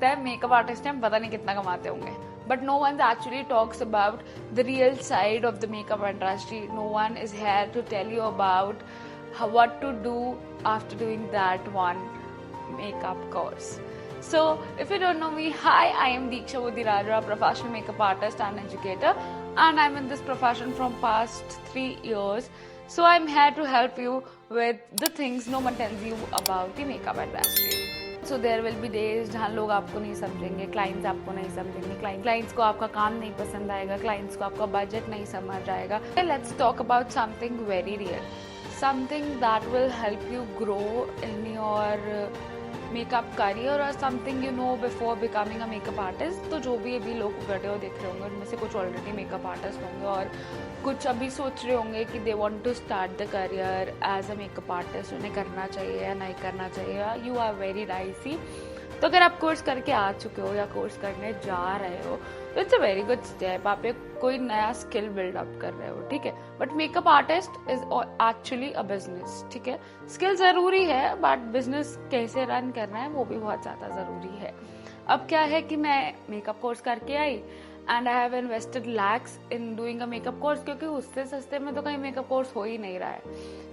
लगता है makeup artist हैं पता नहीं कितना कमाते होंगे, but no one actually talks about the real side of the makeup industry. No one is here to tell you about what to do after doing that one makeup course. So if you don't know me, hi, I am Deeksha Mudirajra, a professional makeup artist and educator, and I'm in this profession from past 3 years. So I'm here to help you with the things no one tells you about the makeup industry. So there will be days जहाँ लोग आपको नहीं समझेंगे, clients आपको नहीं समझेंगे, clients को आपका काम नहीं पसंद आएगा, क्लाइंट्स को आपका बजट नहीं समझ आएगा. Let's talk about something very real, something that will help you grow in your makeup career और something you know before becoming a makeup artist. तो जो भी अभी लोग बैठे हो देख रहे होंगे उनमें से कुछ ऑलरेडी मेकअप आर्टिस्ट होंगे और कुछ अभी सोच रहे होंगे कि they want to start the career as a makeup artist. उन्हें करना चाहिए या नहीं करना चाहिए. You are very racy. तो अगर आप कोर्स करके आ चुके हो या कोर्स करने जा रहे हो तो it's a very good step. आप एक कोई नया स्किल बिल्डअप कर रहे हो, ठीक है. But makeup artist is actually a business, ठीक है. स्किल जरूरी है बट बिजनेस कैसे रन करना है वो भी बहुत ज्यादा जरूरी है. अब क्या है कि मैं मेकअप कोर्स करके I and I have invested lakhs in doing a makeup course, क्योंकि उससे सस्ते में तो कहीं मेकअप कोर्स हो ही नहीं रहा है,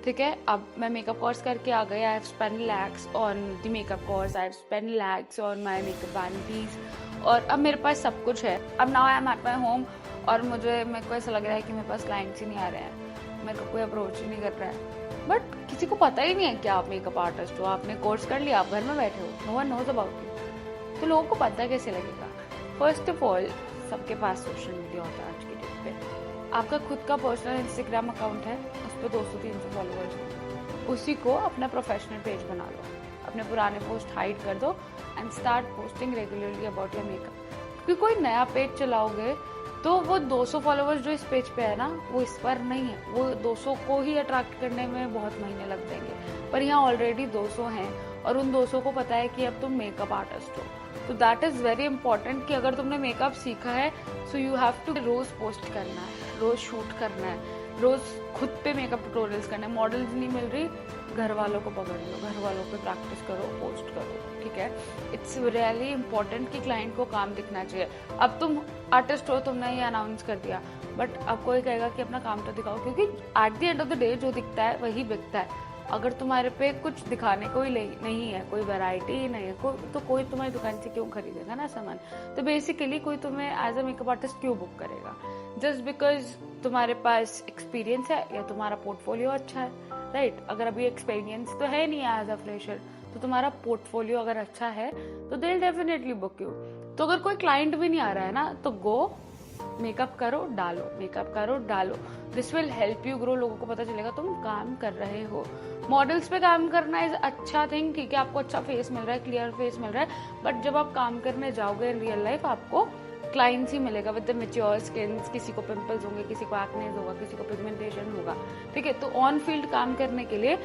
ठीक है. अब मैं मेकअप कोर्स करके आ गई. I have spend lakhs on the makeup course, I have spend lakhs on my makeup vanities और अब मेरे पास सब कुछ है. अब now I am at my home और मेरे को ऐसा लग रहा है कि मेरे पास क्लाइंट्स ही नहीं आ रहे हैं, मेरे को कोई अप्रोच ही नहीं कर रहा है. बट किसी को पता ही नहीं है कि आप मेकअप आर्टिस्ट हो. आपने कोर्स कर लिया, आप घर में बैठे हो, no one knows about you. तो लोगों को पता कैसे लगेगा? फर्स्ट ऑफ ऑल सबके पास सोशल मीडिया होता है आज के डेट पे. आपका खुद का पर्सनल इंस्टाग्राम अकाउंट है, उस पर 200-300 फॉलोअर्स हैं. उसी को अपना प्रोफेशनल पेज बना लो, अपने पुराने पोस्ट हाइड कर दो and start posting regularly about your makeup. क्योंकि कोई नया पेज चलाओगे तो वो 200 फॉलोअर्स जो इस पेज पे है ना वो इस पर नहीं है. वो 200 को ही अट्रैक्ट करने में बहुत महीने लग जाएंगे, पर यहाँ ऑलरेडी 200 हैं और उन 200 को पता है कि अब तुम मेकअप आर्टिस्ट हो. तो दैट इज वेरी इंपॉर्टेंट कि अगर तुमने मेकअप सीखा है सो यू हैव टू रोज पोस्ट करना है, रोज शूट करना है, रोज खुद पे मेकअप ट्यूटोरियल्स करना है. मॉडल्स नहीं मिल रही, घर वालों को पकड़ लो, घर वालों पे प्रैक्टिस करो, पोस्ट करो, ठीक है. इट्स रियली इंपॉर्टेंट कि क्लाइंट को काम दिखना चाहिए. अब तुम आर्टिस्ट हो, तुमने ये अनाउंस कर दिया, बट अब कोई कहेगा कि अपना काम तो दिखाओ, क्योंकि at the end of the day जो दिखता है वही बिकता है. अगर तुम्हारे पे कुछ दिखाने को ही नहीं है, कोई वैरायटी ही नहीं है, तो कोई तुम्हारी दुकान से क्यों खरीदेगा ना सामान. तो बेसिकली कोई तुम्हें एज अ मेकअप आर्टिस्ट क्यों बुक करेगा? जस्ट बिकॉज तुम्हारे पास एक्सपीरियंस है या तुम्हारा पोर्टफोलियो अच्छा है, राइट. अगर अभी एक्सपीरियंस तो है नहीं एज अ फ्रेशर, तो तुम्हारा पोर्टफोलियो अगर अच्छा है तो they will definitely book you. तो अगर कोई क्लाइंट भी नहीं आ रहा है ना तो गो मेकअप करो डालो, मेकअप करो डालो. This will help you grow. लोगों को पता चलेगा तुम काम कर रहे हो. मॉडल्स पे काम करना इज अच्छा थिंग, ठीक है. आपको अच्छा फेस मिल रहा है, क्लियर फेस मिल रहा है, बट जब आप काम करने जाओगे इन रियल लाइफ आपको क्लाइंट्स ही मिलेगा विद द मैच्योर स्किन. किसी को पिंपल्स होंगे, किसी को एक्नेस होगा, किसी को पिगमेंटेशन होगा, ठीक है. तो ऑन फील्ड काम करने के लिए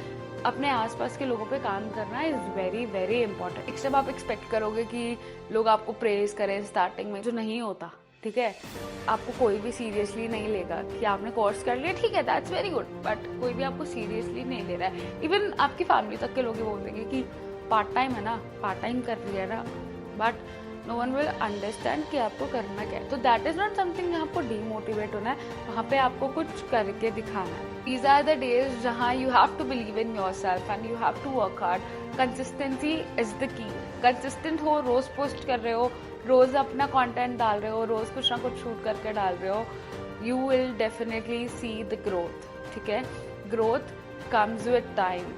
अपने आसपास के लोगों पे काम करना इज वेरी वेरी इंपॉर्टेंट. एक सब आप एक्सपेक्ट करोगे कि लोग आपको प्रेज करें स्टार्टिंग में, जो नहीं होता, ठीक है. आपको कोई भी सीरियसली नहीं लेगा कि आपने कोर्स कर लिया, ठीक है, दैट्स वेरी गुड, बट कोई भी आपको सीरियसली नहीं ले रहा है. इवन आपकी फैमिली तक के लोग बोल देंगे कि पार्ट टाइम है ना, पार्ट टाइम कर लिया ना, but no one will understand कि आपको करना क्या है. तो दैट इज नॉट समथिंग जहाँ आपको डीमोटिवेट होना है, वहाँ पे आपको कुछ करके दिखाना है. दीज आर द डेज जहाँ you have to believe in yourself and you have to work hard. Consistency is the key. Consistent हो, रोज पोस्ट कर रहे हो, रोज अपना कंटेंट डाल रहे हो, रोज कुछ ना कुछ शूट करके डाल रहे हो, you will definitely see the growth, ठीक है. Growth comes with time.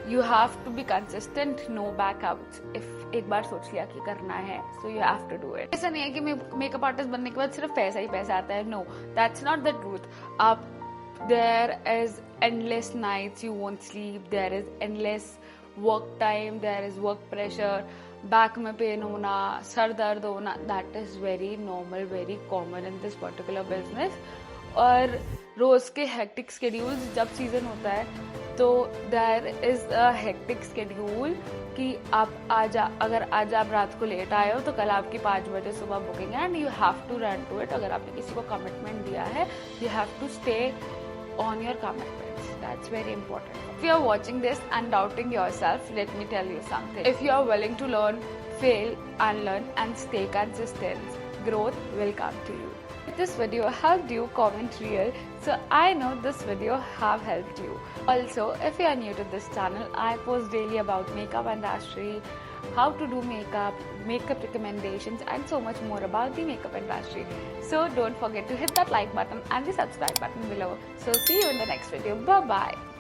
You have to be consistent, no backouts. If एक बार सोच लिया कि करना है so you have to do it. ऐसा नहीं है कि मेकअप आर्टिस्ट बनने के बाद सिर्फ पैसा ही पैसा आता है. No, that's not the truth. आप there is endless nights you won't sleep, there is endless work time, there is work pressure, back में पेन होना, सर दर्द होना, that is very normal, very common in this particular business. और रोज के hectic schedules जब सीजन होता है तो there is a hectic schedule कि आप अगर आज आप रात को लेट आए हो तो कल आपकी 5 बजे सुबह बुकिंग है and you have to run to it. अगर आपने किसी को कमिटमेंट दिया है you have to stay on your commitments. That's very important. If you are watching this and doubting yourself, let me tell you something. If you are willing to learn fail, unlearn and stay consistent. Growth will come to you. If this video helped you, comment real so I know this video have helped you. Also, if you are new to this channel, I post daily about makeup industry, how to do makeup, makeup recommendations and so much more about the makeup industry. So don't forget to hit that like button and the subscribe button below. So see you in the next video. Bye bye.